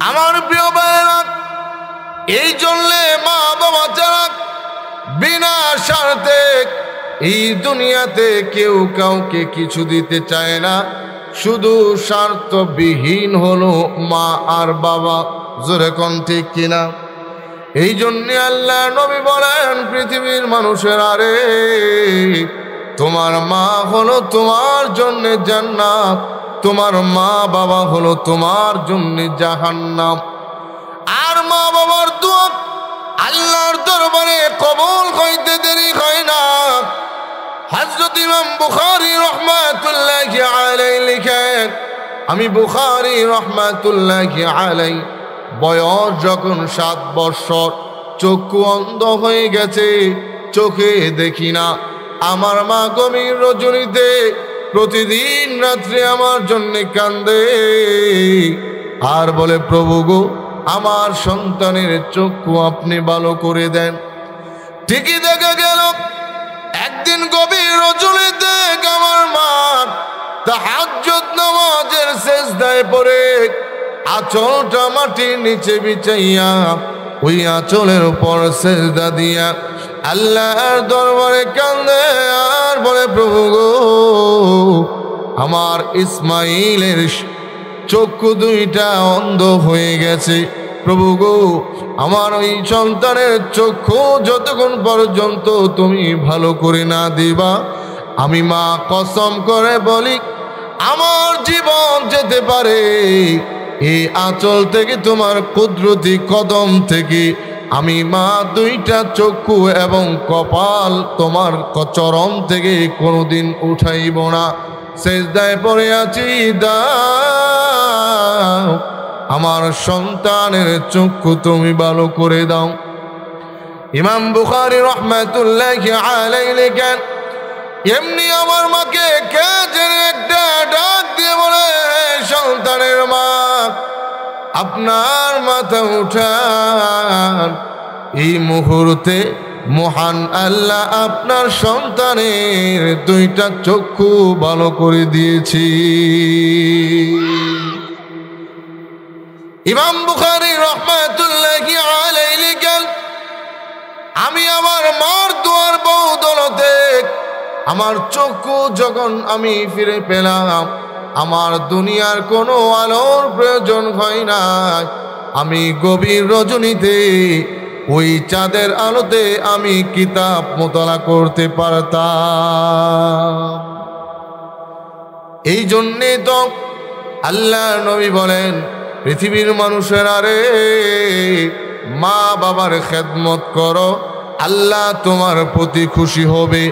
আমার প্রিয় ভাইরা, এই জন্যে মা বাবা ছাড়া বিনা স্বার্থে এই দুনিয়াতে কেউ কাউকে কিছু দিতে চায় না। শুধু স্বার্থবিহীন হলো মা আর বাবা। জোরে কোন ঠিক কিনা? এই জন্যে আল্লাহ নবী বলেন, পৃথিবীর মানুষের আরে তোমার মা হলো তোমার জন্য জান্নাত, তোমার মা বাবা হলো তোমার জন্য জাহান্নাম। আর মা বাবার দোয়া আল্লাহর দরবারে কবুল হইতে দেরি হয় না। হযরত ইমাম বুখারী রাহমাতুল্লাহি আলাইহি লিখেন, আমি বুখারী রাহমাতুল্লাহি আলাইহি বয়স যখন 7 বছর, চক্ষু অন্ধ হয়ে গেছে, চোখে দেখি না। আমার মা গভীর রজনীতে প্রতিদিন রাত্রে আমার জন্য কান্দে আর বলে, প্রভু গো, আমার সন্তানের চক্ষু আপনি ভালো করে দেন। ঠিকই দেখা গেল একদিন গভীর রজনীতে আমার মা তাহাজ্জুদ নামাজের সিজদায় পড়ে আঁচলটা মাটির নিচে বিছাইয়া ওই আঁচলের উপর সিজদা দিয়া আল্লাহর দরবারে কান্দে আর বলে, প্রভু গো, আমার ইসমাইলের চক্ষু দুইটা অন্ধ হয়ে গেছে। প্রভু গো, আমার ওই সন্তানের চক্ষু যতক্ষণ পর্যন্ত তুমি ভালো করে না দিবা, আমি মা কসম করে বলি আমার জীবন যেতে পারে। এই আঁচল থেকে, তোমার কুদরতি কদম থেকে আমি মা দুইটা চক্ষু এবং কপাল তোমার চরণ থেকে কোনোদিন উঠাইব না। সিজদায় পড়ে আছি, দাও আমার সন্তানের চক্ষু তুমি ভালো করে দাও। ইমাম বুখারী রাহমাতুল্লাহি আলাইহি লিখেন, এমনি আমার মাকে কে যেন একটা ডাক দিয়ে বলে, সন্তানের মা, আপনার মাথা উঠান। এই মুহূর্তে মহান আল্লাহ আপনার সন্তানের দুইটা চক্ষু ভালো করে দিয়েছি। ইমাম বুখারী রাহমাতুল্লাহি আলাইহি লিখেন, আমি আমার মার দোয়ার বদৌলতে আমার চক্ষু যখন আমি ফিরে পেলাম, আমার দুনিয়ার কোনো আলোর প্রয়োজন হয় না। আমি গভীর রজনীতে ওই চাঁদের আলোতে আমি কিতাব মোতালা করতে পারতাম। এই জন্যে তো আল্লাহ নবী বলেন, পৃথিবীর মানুষেরা রে, মা বাবার খেদমত করো, আল্লাহ তোমার প্রতি খুশি হবে।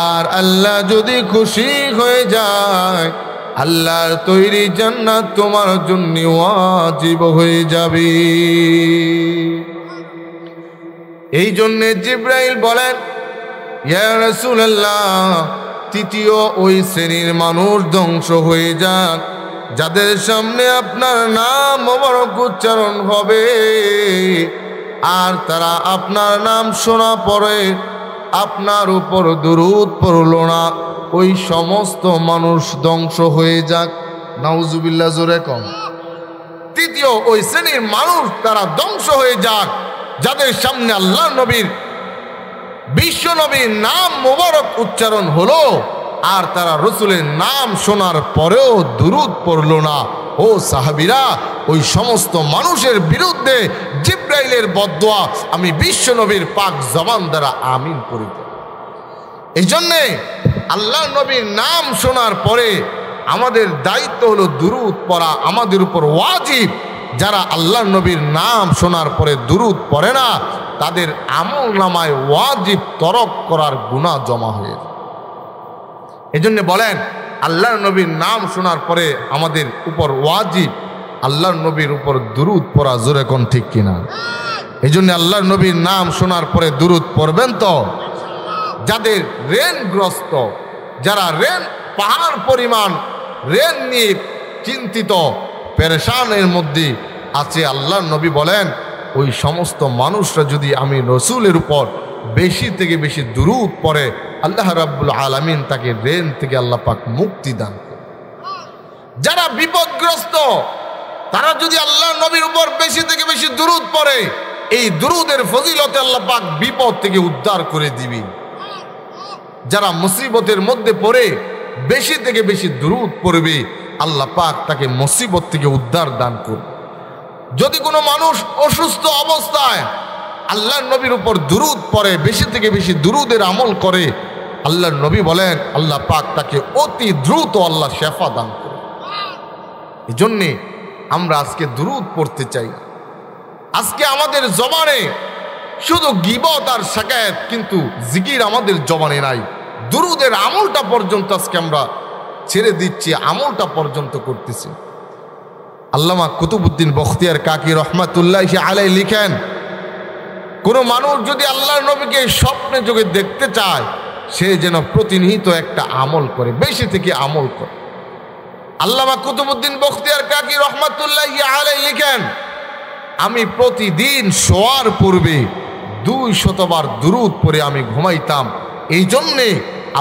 আর আল্লাহ যদি খুশি হয়ে যায়, আল্লাহর তৈরি জান্নাত তোমার জন্য ওয়াজিব হয়ে যাবে। এই জন্যে জিবরাইল বলেন, ইয়া রাসূলুল্লাহ, তৃতীয় ওই শ্রেণীর মানুষ ধ্বংস হয়ে যাক যাদের সামনে আপনার নাম মোবারক উচ্চারণ হবে আর তারা আপনার নাম শোনা পরে আপনার উপর দুরূদ পড়ল না, ওই সমস্ত মানুষ ধ্বংস হয়ে যাক। নাউজুবিল্লাহ, জোরে কম। তৃতীয় ওই শ্রেণীর মানুষ তারা ধ্বংস হয়ে যাক যাদের সামনে আল্লাহ নবীর, বিশ্ব নবীর নাম মোবারক উচ্চারণ হলো আর তারা রসুলের নাম শোনার পরেও দুরূদ পড়ল না। ও সাহাবীরা, ওই সমস্ত মানুষের বিরুদ্ধে জিবরাইলের বদদোয়া আমি বিশ্ব নবীর পাক জবান দ্বারা আমিন করি। এই জন্যে আল্লাহ নবীর নাম শোনার পরে আমাদের দায়িত্ব হলো দুরূদ পড়া, আমাদের উপর ওয়াজিব। যারা আল্লাহ নবীর নাম শোনার পরে দুরূদ পড়ে না, তাদের আমল নামায় ওয়াজিব তরক করার গুনাহ জমা হয়ে যায়। এই জন্য বলেন, আল্লাহ নবীর নাম শোনার পরে আমাদের উপর ওয়াজিব আল্লাহ নবীর উপর দুরূদ পড়া। জোরে কোন ঠিক কিনা? এই জন্য আল্লাহ নবীর নাম শোনার পরে দুরূদ পড়বেন তো। যাদের ঋণগ্রস্ত, যারা ঋণ পাহাড় পরিমাণ ঋণ নিয়ে চিন্তিত পেরেশানের মধ্যে আছে, আল্লাহ নবী বলেন ওই সমস্ত মানুষরা যদি আমি রসুলের উপর বেশি থেকে বেশি দুরূদ পড়ে, আল্লাহ রাব্বুল আলামিন তাকে ঋণ থেকে আল্লাহ পাক মুক্তি দান। যারা বিপদগ্রস্ত, তারা যদি আল্লাহ নবীর উপর বেশি থেকে বেশি দুরূদ পড়ে, এই দুরূদের ফজিলতে আল্লাহ পাক বিপদ থেকে উদ্ধার করে দিবেন। যারা মুসিবতের মধ্যে পড়ে বেশি থেকে বেশি দুরূদ পড়বে, আল্লাহ পাক তাকে মুসিবত থেকে উদ্ধার দান করবে। যদি কোনো মানুষ অসুস্থ অবস্থায় আল্লাহর নবীর উপর দুরূদ পড়ে, বেশি থেকে বেশি দুরূদের আমল করে, আল্লাহর নবী বলেন আল্লাহ পাক তাকে অতি দ্রুত আল্লাহ শেফা দান করে। এই জন্যে আমরা আজকে দুরূদ পড়তে চাই। আজকে আমাদের জবানে শুধু গীবত আর শিকায়েত, কিন্তু জিকির আমাদের জবানে নাই। দুরূদের আমলটা পর্যন্ত আজকে আমরা ছেড়ে দিচ্ছি, আমলটা পর্যন্ত করতেছি। আল্লামা কুতুবউদ্দিন বখতিয়ার কাকি রহমাতুল্লাহি আলাইহি লিখেন, কোনো মানুষ যদি আল্লাহর নবীকে স্বপ্নে যোগে দেখতে চায়, সে যেন প্রতিনিয়ত একটা আমল করে, বেশি থেকে আমল করে। আল্লামা কুতুবউদ্দিন বখতিয়ার কাকি রহমাতুল্লাহি আলাইহি লিখেন, আমি প্রতিদিন শোয়ার পূর্বে 200 বার দুরূদ পড়ে আমি ঘুমাইতাম। এই জন্যে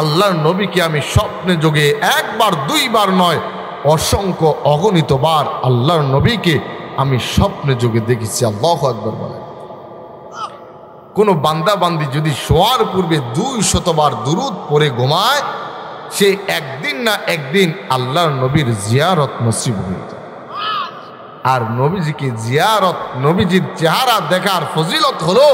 আল্লাহর নবীকে আমি স্বপ্নে যোগে একবার দুইবার নয়, অসংখ্য অগণিত বার আল্লাহর নবীকে আমি স্বপ্নে যোগে দেখেছি। আল্লাহু আকবার বলেন। কোনো বান্দা বান্দি যদি শোয়ার পূর্বে 200 বার দুরূদ পড়ে ঘুমায়, সে একদিন না একদিন আল্লাহর নবীর জিয়ারত নসিব হয়ে যায়। আর নবীজিকে জিয়ারত, নবীজির চেহারা দেখার ফজিলত হলো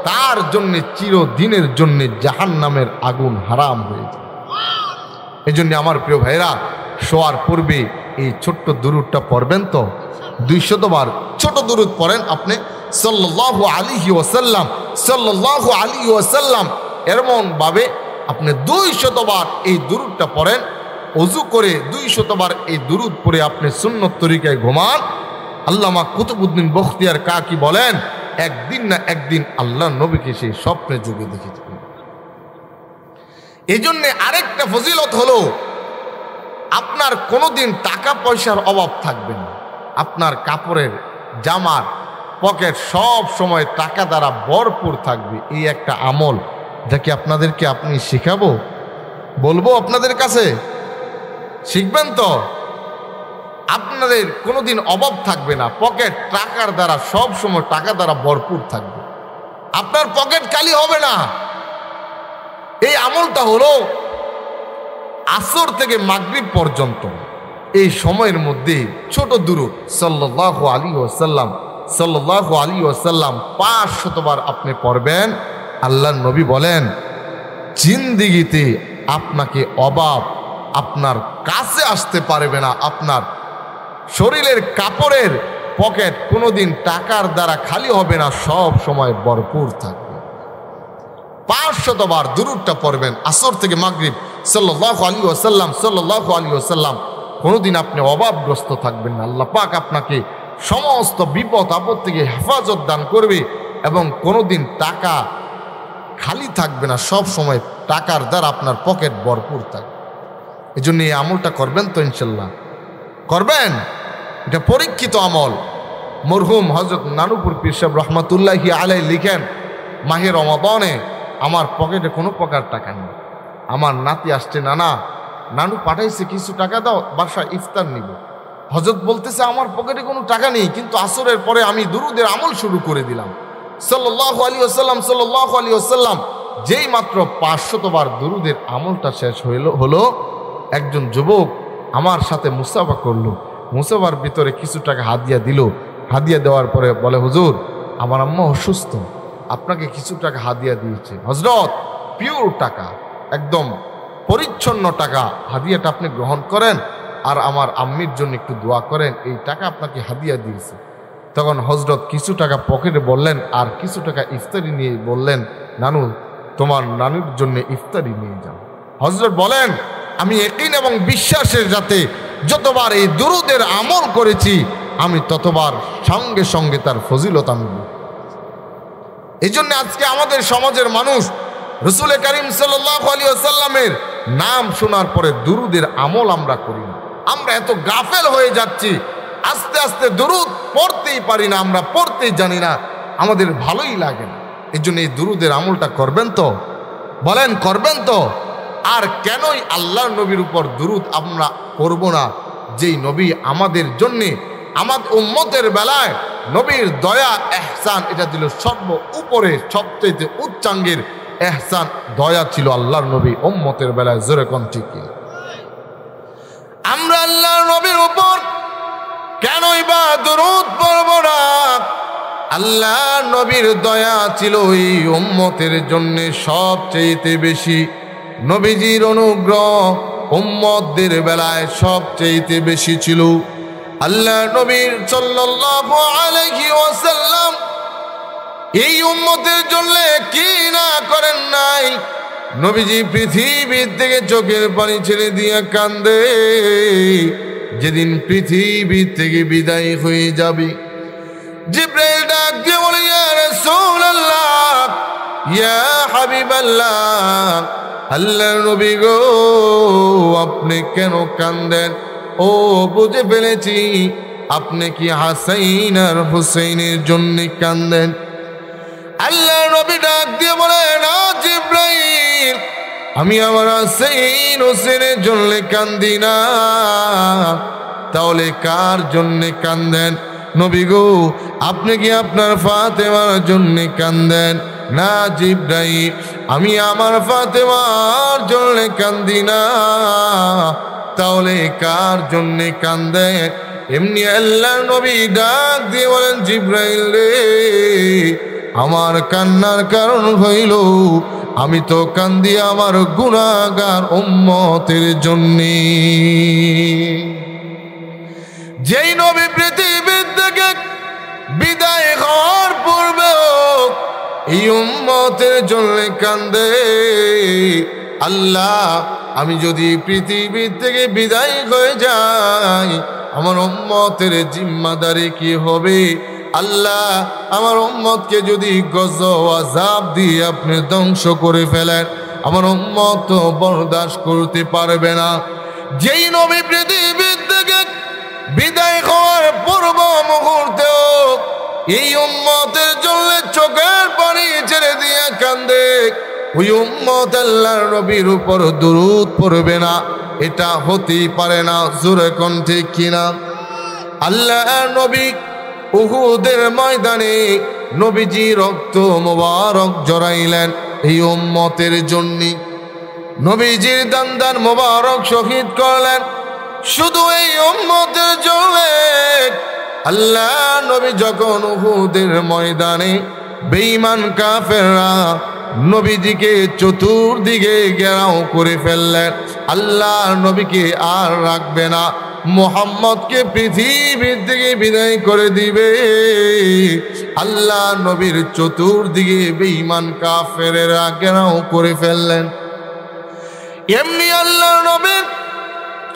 তার জন্য চিরদিনের জন্য জাহান্নামের আগুন হারাম হয়ে যায়। এই জন্য আমার প্রিয় ভাইরা, শোয়ার পূর্বে এই ছোট্ট দুরূদটা পড়বেন তো। 200 বার ছোট দুরূদ পড়েন আপনি, সাল্লাল্লাহু আলাইহি ওয়াসাল্লাম, সাল্লাল্লাহু আলাইহি ওয়াসাল্লাম। এমন ভাবে আপনি 200 বার এই দুরূদটা পড়েন, ওযু করে 200 বার এই দুরূদ পড়ে আপনি সুন্নত তরিকায় ঘুমান। আল্লামা কুতুবউদ্দিন বখতিয়ার কাকি বলেন, একদিন না একদিন আল্লাহর নবীকে সেই স্বপ্নে যোগে দেখেছে। এই জন্য আরেকটা ফজিলত হলো, আপনার কোনোদিন টাকা পয়সার অভাব থাকবে না। আপনার কাপড়ের, জামার পকেট সব সময় টাকা দ্বারা ভরপুর থাকবে। এই একটা আমল, যাকে আপনাদেরকে আপনি শেখাবো, বলবো আপনাদের কাছে, শিখবেন তো। আপনাদের কোনোদিন অভাব থাকবে না, পকেট টাকার দ্বারা সব সময় টাকা দ্বারা ভরপুর থাকবে, আপনার পকেট খালি হবে না। এই আমলটা হলো আসর থেকে মাগরিব পর্যন্ত এই সময়ের মধ্যে ছোট দুরূদ সাল্লাল্লাহু আলাইহি ওয়াসাল্লাম, সাল্লাল্লাহু আলাইহি ওয়াসাল্লাম 500 বার আপনি পড়বেন। আল্লাহর নবী বলেন, জিন্দেগিতে আপনাকে অভাব আপনার কাছে আসতে পারবে না। আপনার শরীরের কাপড়ের পকেট কোনোদিন টাকার দ্বারা খালি হবে না, সব সময় ভরপুর থাকবে। 500 বার দুরূদটা পড়বেন আসর থেকে মাগরিব, সাল্লাল্লাহু আলাইহি ওয়াসাল্লাম, সাল্লাল্লাহু আলাইহি ওয়াসাল্লাম। কোনোদিন আপনি অভাবগ্রস্ত থাকবেন না। আল্লাহ পাক আপনাকে সমস্ত বিপদ আপদ থেকে হেফাজত দান করবে, এবং কোনোদিন টাকা খালি থাকবে না, সব সময় টাকার দ্বারা আপনার পকেট ভরপুর থাকবে। এই জন্য এই আমলটা করবেন তো, ইনশাল্লাহ করবেন। এটা পরীক্ষিত আমল। মরহুম হযরত নানুপুর পীর সাহেব রহমাতুল্লাহি আলাইহি লিখেন, মাহে রমাদানে আমার পকেটে কোনো প্রকার টাকা নেই। আমার নাতি আসছে, নানু পাঠাইছে কিছু টাকা দাও, বাসায় ইফতার নিব। হযরত বলতেছে, আমার পকেটে কোনো টাকা নেই, কিন্তু আসরের পরে আমি দুরূদের আমল শুরু করে দিলাম। সাল্লাল্লাহু আলাইহি ওয়াসাল্লাম, সাল্লাল্লাহু আলাইহি ওয়াসাল্লাম। যেই মাত্র 500 বার দুরূদের আমলটা শেষ হলো, একজন যুবক আমার সাথে মুসাফা করলো। মুসাফার ভিতরে কিছু টাকা হাদিয়া দিল। হাদিয়া দেওয়ার পরে বলে, হুজুর আমার আম্মা অসুস্থ, আপনাকে কিছু টাকা হাদিয়া দিয়েছে। হযরত পিওর টাকা, একদম পরিচ্ছন্ন টাকা, হাদিয়াটা আপনি গ্রহণ করেন, আর আমার আম্মির জন্য একটু দোয়া করেন, এই টাকা আপনাকে হাদিয়া দিয়েছে। তখন হযরত কিছু টাকা পকেটে বললেন, আর কিছু টাকা ইফতারি নিয়ে বললেন, নানু তোমার নানুর জন্য ইফতারি নিয়ে যাও। হযরত বলেন, আমি ইয়াকিন এবং বিশ্বাসের সাথে যতবার এই দুরূদের আমল করেছি, আমি ততবার সঙ্গে সঙ্গে তার ফজিলত আমি। এই জন্য আজকে আমাদের সমাজের মানুষ রাসূল করিম সাল্লাল্লাহু আলাইহি ওয়াসাল্লামের নাম শোনার পরে দুরূদের আমল আমরা করি না। আমরা এত গাফেল হয়ে যাচ্ছি, আস্তে আস্তে দুরূদ পড়তেই পারি না, আমরা পড়তেই জানি না, আমাদের ভালোই লাগে না। এই জন্য এই দুরূদের আমলটা করবেন তো, বলেন করবেন তো। আর কেনই আল্লাহর নবীর উপর দুরূদ আমরা করব না, যেই নবী আমাদের জন্যে আমার উম্মতের বেলায় নবীর দয়া এহসান এটা দিল সর্ব উপরে সবচেয়ে উচ্চাঙ্গের এহসান দয়া ছিল আল্লাহর নবী উম্মতের বেলায়। জোরে কোন ঠিক কি? আমরা আল্লাহর নবীর উপর কেনই বা দরুদ পড়ব না? আল্লাহর নবীর দয়া ছিল এই উম্মতের জন্য সবচেয়ে বেশি। নবীজির অনুগ্রহ উম্মতদের বেলায় সবচেয়ে বেশি ছিল। আল্লাহ নবীর সাল্লাল্লাহু আলাইহি ওয়াসাল্লাম এই উম্মতের জন্য কি না করেন নাই। নবীজি পৃথিবীর থেকে চোখের পানি ছেড়ে দিয়ে কান্দে যেদিন পৃথিবী থেকে বিদায় হয়ে যাবে। জিবরাইল ডাক দিয়ে বলে, ইয়া রাসূলুল্লাহ, ইয়া হাবিবাল্লাহ, আল্লাহর নবী গো আপনি কেন কান্দেন? ও বুঝে ফেলেছি আপনি কি হাসাইন আর হুসাইনের জন্য কান্দেন। আল্লাহর নবী ডাক দিয়ে বলে, না জিবরাইল, আমি আমার হাসাইন হুসাইনের জন্য কান্দি না। তাহলে কার জন্য কান্দেন? নবী গো আপনি কি আপনার ফাতেমার জন্য কান্দেন? না জিবরাইল, আমি আমার ফাতেমার জন্য কান্দি না। তাহলে কার জন্য কান্দেন? এমনি আল্লাহর নবী ডাক দিয়ে বলেন, জিবরাইল রে, আমার কান্নার কারণ হইল আমি তো কান্দি আমার গুনাহগার উম্মতের জন্যে। যেই নবী পৃথিবীর থেকে বিদায় হওয়ার পূর্বেও এই উম্মতের জন্য কান্দে। আল্লাহ, আমি যদি পৃথিবীর থেকে বিদায় হয়ে যাই আমার উম্মতের জিম্মাদারি কি হবে? আল্লাহ, আমার উম্মতকে যদি গজব আযাব দিয়ে আপনি ধ্বংস করে ফেলেন আমার উম্মত তো বরদাস্ত করতে পারবে না। যেই নবী পৃথিবীর থেকে বিদায় হওয়ার পূর্ব মুহূর্তেও এই উম্মতের জন্য চোখের পানি ছেড়ে দিয়ে কান্দে, ওই উম্মত আল্লাহর নবীর উপর দুরূদ পড়বে না, এটা হতেই পারে না। জোরে কোন ঠিক কিনা? আল্লাহর নবী উহুদের ময়দানে নবীজি রক্ত মোবারক জড়াইলেন এই উম্মতের জন্য। নবীজির দান্দার মোবারক শহীদ করলেন শুধু এই উম্মতের জন্য। আল্লাহ নবী যখন উহুদের ময়দানে বেঈমান কাফেররা নবীজিকে চতুর্দিকে ঘেরাও করে ফেললেন, আল্লাহ নবীকে আর রাখবে না, মুহাম্মদকে পৃথিবীর থেকে বিদায় করে দিবে। আল্লাহ নবীর চতুর্দিকে বেঈমান কাফেরেরা ঘেরাও করে ফেললেন। এমনি আল্লাহ নবীর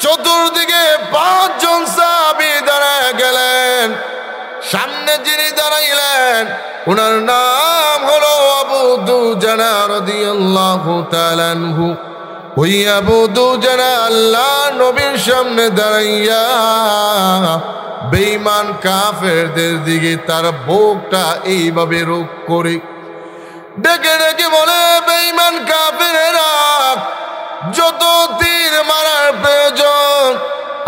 চতুর্দিকে 5 জন সাহাবী দাঁড়ায় গেলেন। সামনে যিনি দাঁড়াইলেন ওনার নাম হলো আবু দুজানা রাদিয়াল্লাহু তাআলা আনহু। ওই আবু দুজানা আল্লাহ নবীর সামনে দাঁড়াইয়া বেঈমান কাফেরদের দিকে তার বুকটা এইভাবে রোগ করে ডেকে ডেকে বলে, বেঈমান কাফেরেরা, যত তীর মারার প্রয়োজন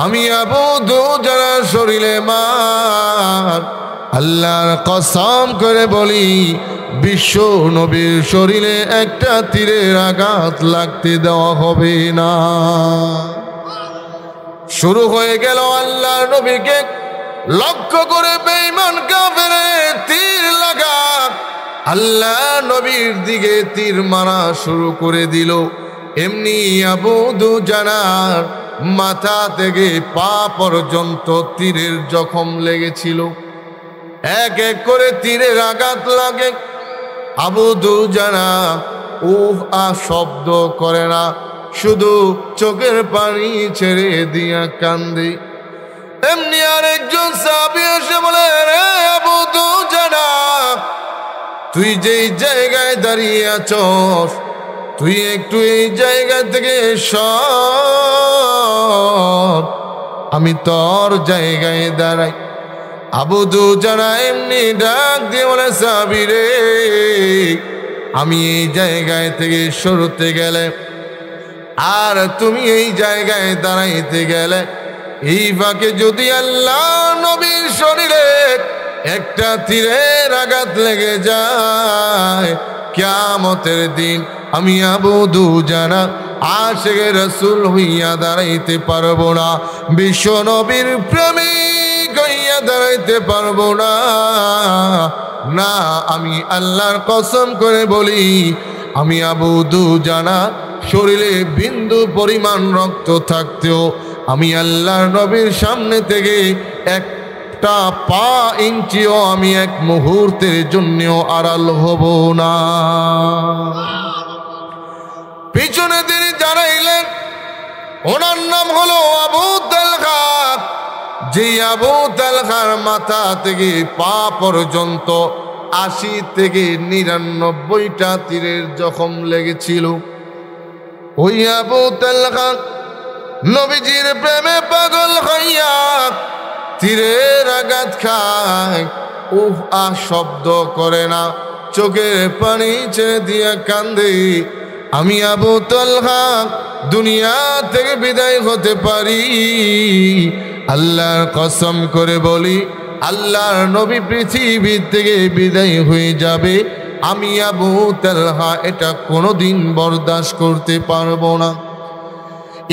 আমি আবু দুজানার শরীরে মার। আল্লাহর কসম করে বলি বিশ্ব নবীর শরীরে একটা তীরের আঘাত লাগতে দেওয়া হবে না। শুরু হয়ে গেল আল্লাহর নবীকে লক্ষ্য করে বেঈমান কাফেরের তীর লাগা। আল্লাহ নবীর দিকে তীর মারা শুরু করে দিল। এমনি আবু দুজানার মাথা থেকে পা পর্যন্ত তীরের জখম লেগেছিল। এক এক করে তীরের আঘাত লাগে। আবু দুজানা উফ আ শব্দ করে না, শুধু চোখের পানি ছেড়ে দিয়া কান্দে। এমনি আরেকজন সাহাবী এসে বলে, রে আবু দুজানা, তুই যেই জায়গায় দাঁড়িয়ে আছস তুই একটু এই জায়গা থেকে সর, আমি তোর জায়গায় দাঁড়াই। আবু দুজানা এমনি ডাক দিয়ে বলে, সাহাবী রে, আমি এই জায়গায় থেকে সরতে গেলে আর তুমি এই জায়গায় দাঁড়াইতে গেলে এই ফাঁকে যদি আল্লাহ নবীর শরীরে একটা তীরের আঘাত লেগে যায়, কিয়ামতের দিন আমি আবু দুজানা আশিকে রাসূল হইয়া দাঁড়াইতে পারবো না, বিশ্ব নবীর প্রেমিক হইয়া দাঁড়াইতে পারবো না। না, আমি আল্লাহর কসম করে বলি, আমি আবু দুজানা শরীরে বিন্দু পরিমাণ রক্ত থাকতেও আমি আল্লাহর নবীর সামনে থেকে একটা পা ইঞ্চিও আমি এক মুহূর্তের জন্যও আড়াল হব না। পিছনে তিনি দাঁড়াইলেন, ওনার নাম হলো আবু তালহা। যে আবু তালহার মাথা থেকে পা পর্যন্ত ৮০ থেকে ৯৯টা তীরের জখম লেগেছিল। ওই আবু তালহা নবীজির প্রেমে পাগল হইয়া তীরের আঘাত খায়, উফ আহ শব্দ করে না, চোখের পানি ছেড়ে দিয়া কান্দে। আমি আবু তালহা দুনিয়া থেকে বিদায় হতে পারি, আল্লাহর কসম করে বলি, আল্লাহর নবী পৃথিবী থেকে বিদায় হয়ে যাবে, আমি আবু তালহা এটা কোনোদিন বরদাস্ত করতে পারবো না।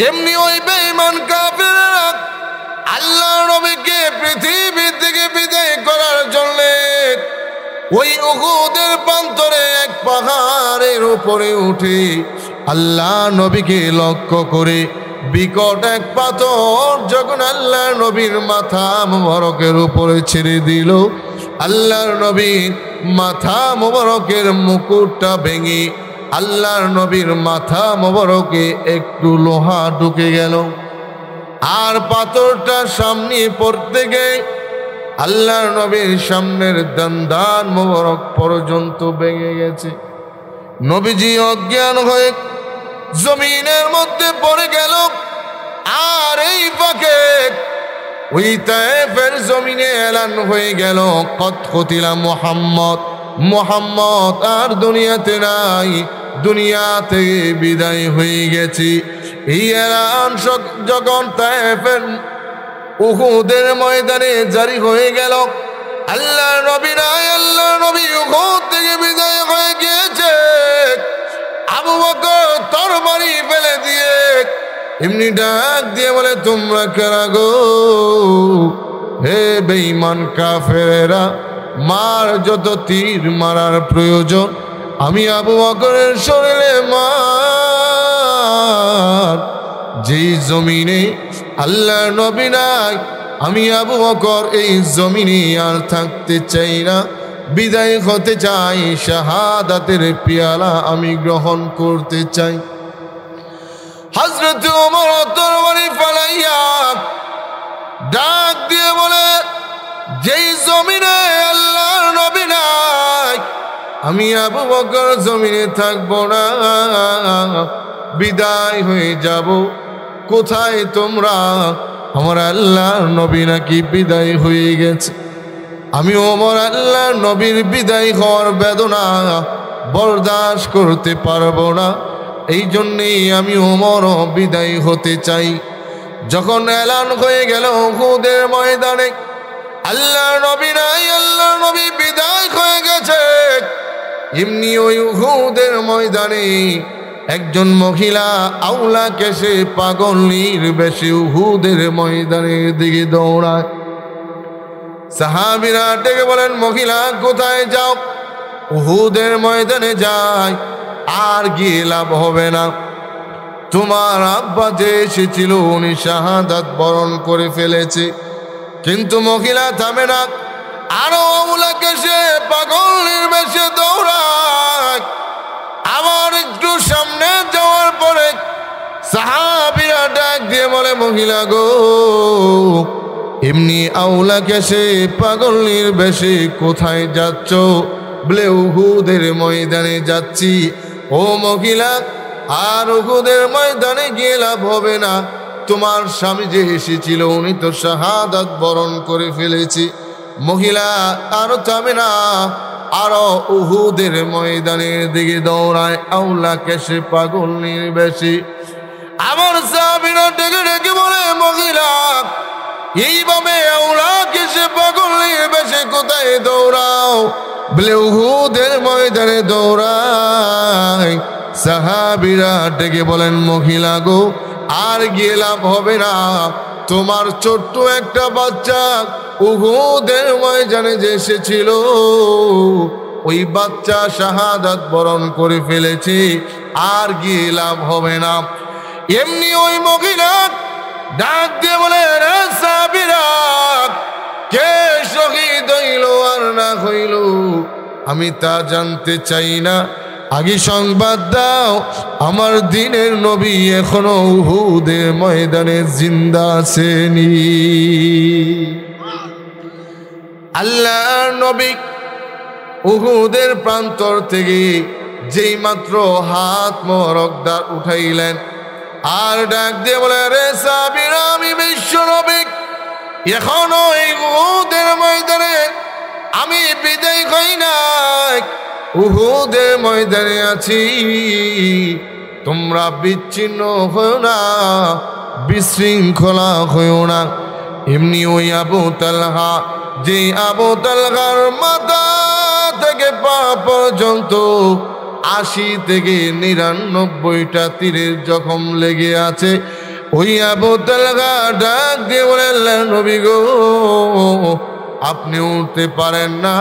এমনি ওই বেঈমান কাফেররা আল্লাহর নবীকে পৃথিবী থেকে বিদায় করার জন্য ওই উহুদের প্রান্তরে এক পাহাড়ের উপরে উঠে আল্লাহ নবীকে লক্ষ্য করে বিকট এক পাথর যখন আল্লাহর নবীর মাথা মোবারকের উপরে ছেড়ে দিল, আল্লাহর নবীর মাথা মোবারকের মুকুটটা ভেঙে আল্লাহর নবীর মাথা মোবারকে একটু লোহা ঢুকে গেল। আর পাথরটা সামনে পড়তে গিয়ে আল্লাহর নবীর সামনের দন্দান মোবারক পর্যন্ত ভেঙে গেছে। নবীজি অজ্ঞান হয়ে জমিনের মধ্যে পড়ে গেল। আর এই ফাঁকে ওই তায়েফের জমিনে এলান হয়ে গেল, কত কতিলা মুহাম্মদ, মুহাম্মদ আর দুনিয়াতে নাই, দুনিয়া থেকে বিদায় হয়ে গেছে। এই এলান যখন তায়েফের উহুদের ময়দানে জারি হয়ে গেল, আল্লাহর নবী নাই, আল্লাহর নবী উহুদ থেকে বিদায় হয়ে গিয়েছে। আবু বকর তরবারি ফেলে দিয়ে এমনি ডাক দিয়ে বলে, তোমরা কারা গো? হে বেঈমান কাফেরেরা, মার যত তীর মারার প্রয়োজন, আমি আবু বকরের শরীরে মার। যেই জমিনে আল্লাহর নবী নাই, আমি আবু বকর এই জমিনে আর থাকতে চাই না, বিদায় হতে চাই, শাহাদাতের পেয়ালা আমি গ্রহণ করতে চাই। হযরত ওমর তরবারি ফেলাইয়া ডাক দিয়ে বলে, যেই জমিনে আল্লাহর নবী নাই, আমি আবু বকর জমিনে থাকবো না, বিদায় হয়ে যাব। কোথায় তোমরা? আমার আল্লাহর নবী নাকি বিদায় হয়ে গেছে। আমি ওমর আল্লাহর নবীর বিদায় হওয়ার বেদনা বরদাস্ত করতে পারবো না, এই জন্যেই আমি ওমরও বিদায় হতে চাই। যখন এলান হয়ে গেল উহুদের ময়দানে আল্লাহর নবী নাই, আল্লাহর নবী বিদায় হয়ে গেছে, এমনি ওই উহুদের ময়দানে একজন মহিলা আউলা কেশে পাগলের বেশে উহুদের ময়দানের দিকে দৌড়ায়। সাহাবীরা ডেকে বলেন, মহিলা কোথায় যাও? উহুদের ময়দানে যায়, আর গিয়ে লাভ হবে না, তোমার আব্বা যে এসেছিল উনি শাহাদাত বরণ করে ফেলেছে। কিন্তু মহিলা থামে না, আরো আউলা কেশে পাগলের বেশে দৌড়ায়। আবার একটু সামনে যাওয়ার পরে সাহাবীরা ডাক দিয়ে বলে, মহিলা গো, এমনি আউলা কেশে পাগলের বেশে কোথায় যাচ্ছ? বলে উহুদের ময়দানে যাচ্ছি। ও মহিলা, আর উহুদের ময়দানে গিয়ে লাভ হবে না, তোমার স্বামী যে এসেছিল উনি তো শাহাদাত বরণ করে ফেলেছে। মহিলা আরো থামে না, আরো উহুদের ময়দানের দিকে দৌড়ায় আউলা কেশে পাগলের বেশে। আমার সাহাবীরা ডেকে ডেকে বলে, মহিলা এইভাবে আওলাকে সে পাগলের বেশে কোথায় দৌড়াও? বলে উহুদের ময়দানে দৌড়ায়। সাহাবীরা ডেকে বলেন, মহিলা গো, আর গিয়ে লাভ হবে না। তোমার ছোট্ট একটা বাচ্চা উহুদের ময়দানে যে এসেছিল, ওই বাচ্চা শাহাদাত বরণ করে ফেলেছে, আর গিয়ে লাভ হবে না। এমনি ওই মহিলা ডাক দিয়ে বলে, রে সাহাবীরা, কে শহীদ হইল আর না হইল আমি তা জানতে চাই না, আগে সংবাদ দাও আমার দিনের নবী এখনো উহুদের ময়দানে জিন্দা আছেনি। আল্লাহর নবী উহুদের প্রান্তর থেকে যেই মাত্র হাত মোবারকদার উঠাইলেন, আর ডাক দিয়ে বলে, রে সাহাবীরা, আমি বিশ্ব নবী এখনো এই উহুদের ময়দানে আমি বিদায় হই নাই, উহুদের ময়দানে আছি। তোমরা বিচ্ছিন্ন হও না, বিশৃঙ্খলা হও না। এমনি ওই আবু তালহা, যে আবু তালহার মাথা থেকে পা পর্যন্ত ৮০ থেকে ৯৯টা তীরের জখম লেগে আছে, ওই আবু তালহা ডাক দিয়ে বললেন, নবী গো, আপনি উঠতে পারেন না,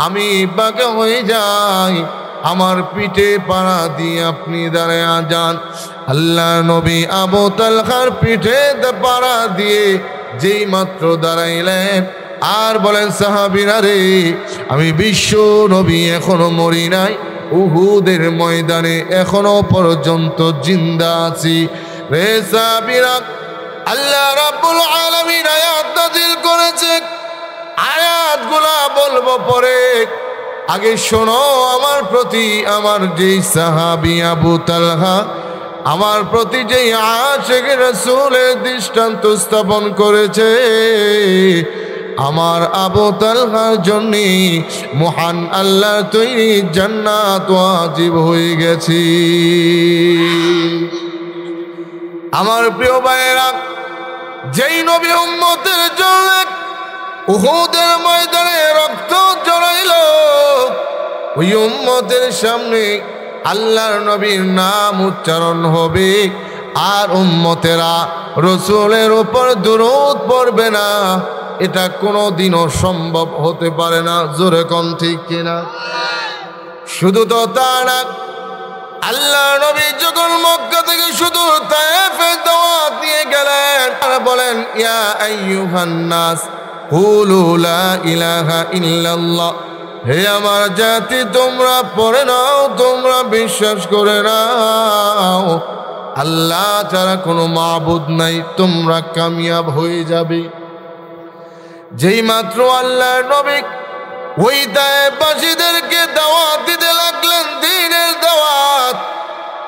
আমি বাঁকা হয়ে যাই, আমার পিঠে পাড়া দিয়ে আপনি দাঁড়ায়া যান। আল্লাহ নবী আবু তালহার পিঠে পাড়া দিয়ে যেই মাত্র দাঁড়াইলেন, আর বলেন, সাহাবীরা রে, আমি বিশ্ব নবী এখনো মরি নাই, উহুদের ময়দানে এখনো পর্যন্ত জিন্দা আছি। রে সাহাবীরা, আল্লাহ রাব্বুল আলামিন আয়াত নাযিল করেছে, আয়াতগুলা বলবো পরে, আগে শোনো আমার প্রতি আমার যেই সাহাবী আবু তালহা আমার প্রতি যেই আশিক রাসূলের দৃষ্টান্ত স্থাপন করেছে, আমার আবু তালহার জন্য মহান আল্লাহর তৈরি জান্নাত ওয়াজিব হয়ে গেছে। আমার প্রিয় ভাইয়েরা, যেই নবী উম্মতের জন্য উহুদের ময়দানে রক্ত ঝরাইল, ওই উম্মতের সামনে আল্লাহর নবীর নাম উচ্চারণ হবে, আর উম্মতেরা রসুলের উপর দুরূদ পড়বে না, এটা কোনোদিনও সম্ভব হতে পারে না। জোরে কোন ঠিক কিনা? শুধু তো তা না, আল্লাহ নবী যখন মক্কা থেকে শুধু তায়েফে দাওয়াত নিয়ে গেলেন, আর বলেন, ইয়া আইয়ুহান নাস কুলু লা ইলাহা ইল্লাল্লাহ, হে আমার জাতি, তোমরা পড়ে নাও, তোমরা বিশ্বাস করে নাও আল্লাহ ছাড়া কোনো মাবুদ নাই, তোমরা কামিয়াব হয়ে যাবে। যেই মাত্র আল্লাহর নবী ওই তায়েফবাসীদেরকে দাওয়াত দিতে লাগলেন, দ্বীনের দাওয়াত,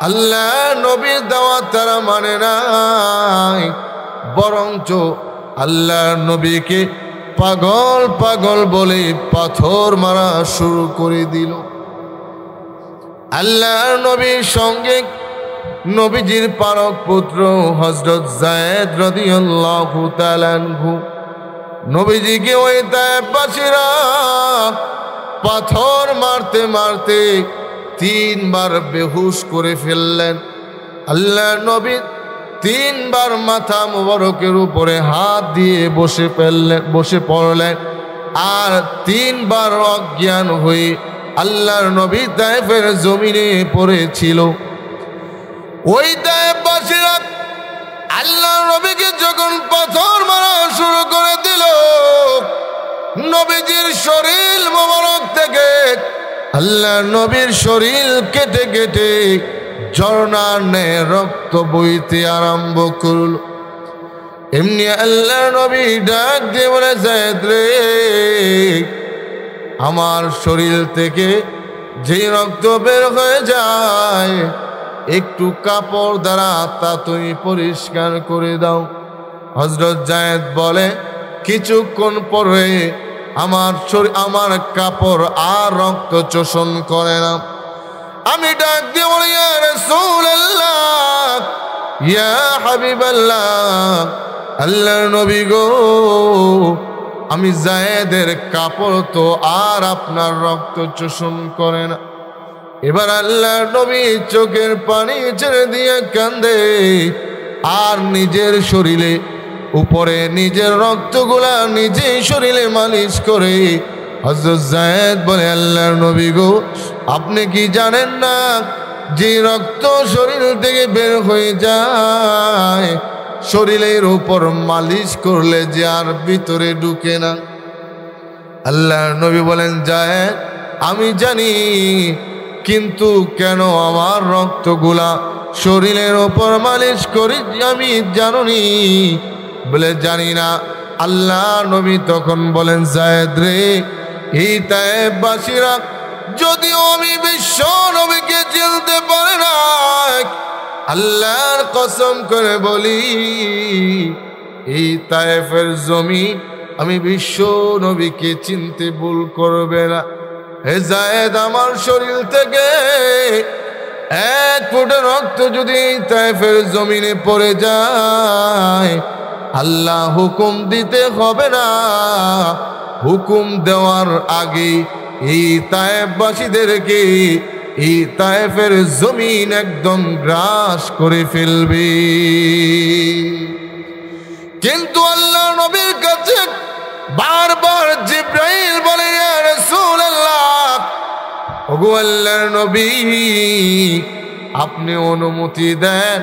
আল্লাহর নবীর দাওয়াত তারা মানে নাই, বরঞ্চ আল্লাহর নবীকে পাগল পাগল বলে পাথর মারা শুরু করে দিল। আল্লাহর নবীর সঙ্গে নবীজির পারক পুত্র হযরত যায়েদ রাদিয়াল্লাহু তাআলা আনহু, নবীজিকে ওই তায়েফবাসীরা পাথর মারতে মারতে ৩ বার বেহুশ করে ফেললেন। আল্লাহর নবী ৩ বার মাথা মুবারকের উপরে হাত দিয়ে বসে পড়লেন, আর ৩ বার অজ্ঞান হয়ে আল্লাহর নবী তায়েফের জমিনে পড়েছিল। ওই তায়েফবাসীরা আল্লাহর নবীকে যখন পাথর মারা শুরু করে দিল, নবীজির শরীর মোবারক থেকে আল্লাহর নবীর শরীর কেটে কেটে ঝর্ণার ন্যায় রক্ত বইতে আরম্ভ করল। এমনি আল্লাহর নবী ডাক দিয়ে বলে, যায়েদ রে, আমার শরীর থেকে যে রক্ত বের হয়ে যায়, একটু কাপড় দ্বারা তা তুমি পরিষ্কার করে দাও। হযরত যায়েদ বলে, কিছুক্ষণ পরে আমার কাপড় আর রক্ত শোষণ করে না। আমি ডাক দিয়ে বলি, ইয়া রাসূলুল্লাহ, ইয়া হাবিবাল্লাহ, আল্লাহর নবী গো, আমি যায়েদের কাপড় তো আর আপনার রক্ত চোষণ করে না। এবার আল্লাহর নবী চোখের পানি ছেড়ে দিয়ে কান্দে, আর নিজের শরীরে উপরে নিজের রক্তগুলা নিজেই শরীরে মালিশ করে। হযরত যায়েদ বলে, আল্লাহর নবী গো, আপনি কি জানেন না যে রক্ত শরীর থেকে বের হয়ে যায় শরীরের উপর মালিশ করলে যে আর ভিতরে ঢুকে না? আল্লাহর নবী বলেন, যায়েদ আমি জানি, কিন্তু কেন আমার রক্তগুলা শরীরের ওপর মালিশ করি আমি জানি? বলে, জানি না। আল্লাহ নবী তখন বলেন, যায়েদ রে, এই তায়েফবাসীরা যদিও আমি বিশ্ব নবীকে চিনতে পারে না, আল্লাহর কসম করে বলি, এই তায়েফের জমি আমি বিশ্ব নবীকে চিনতে ভুল করবে না। হে যায়েদ, আমার শরীর থেকে এক ফোঁটা রক্ত যদি এই তায়েফের জমিনে পড়ে যায়, আল্লাহ হুকুম দিতে হবে না, হুকুম দেওয়ার আগে এই তায়েফবাসীদেরকে এই তায়েফের জমিন একদম গ্রাস করে ফেলবে। কিন্তু আল্লাহ নবীর কাছে বারবার জিবরাইল বলে, ইয়া রাসূলুল্লাহ, ওগো আল্লাহর নবী, আপনি অনুমতি দেন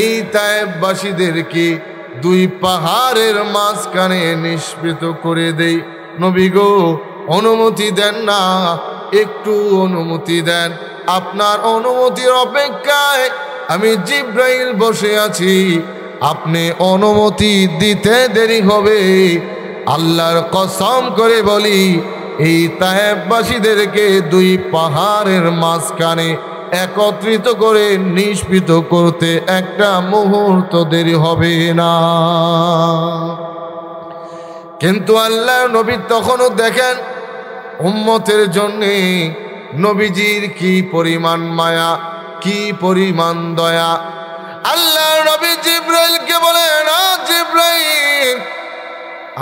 এই তায়েফবাসীদেরকে দুই পাহাড়ের মাঝখানে নিষ্পৃত করে দেই। নবী গো, অনুমতি দেন না, একটু অনুমতি দেন। আপনার অনুমতির অপেক্ষায় আমি জিবরাইল বসে আছি, আপনি অনুমতি দিতে দেরি হবে। আল্লাহর কসম করে বলি, এই তায়েফবাসীদেরকে দুই পাহাড়ের মাঝখানে একত্রিত করে নিষ্পৃত করতে একটা মুহূর্ত দেরি হবে না। কিন্তু আল্লাহর নবী তখনও দেখেন উম্মতের জন্যে নবীজির কি পরিমাণ মায়া, কি পরিমাণ দয়া। আল্লাহর নবী জিবরাইলকে বলে, না জিবরাইল,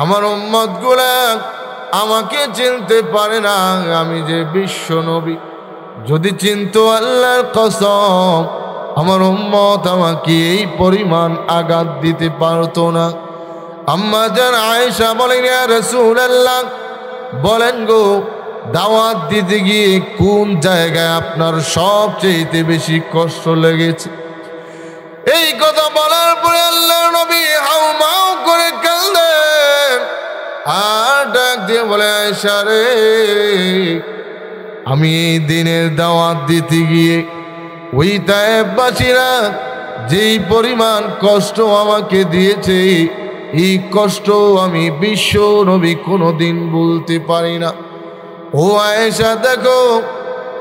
আমার উম্মতগুলা আমাকে চিনতে পারে না, আমি যে বিশ্ব নবী। যদি চিনতো, আল্লাহর কসম, আমার উম্মত আমাকে এই পরিমাণ আঘাত দিতে পারতো না। আম্মা জান আয়েশা বলেন, ইয়া রাসূলুল্লাহ, বলেন গো, দাওয়াত দিতে গিয়ে কোন জায়গায় আপনার সবচেয়ে বেশি কষ্ট লেগেছে? এই কথা বলার পরে আল্লাহর নবী হাউমাউ করে কাঁদলেন, আর ডাক দিয়ে বলে, আয়েশা রে, আমি এই দিনের দাওয়াত দিতে গিয়ে ওই তায়েফবাসীরা যেই পরিমাণ কষ্ট আমাকে দিয়েছে, এই কষ্ট আমি বিশ্ব নবী কোনোদিন ভুলতে পারি না। ও আয়েশা, দেখো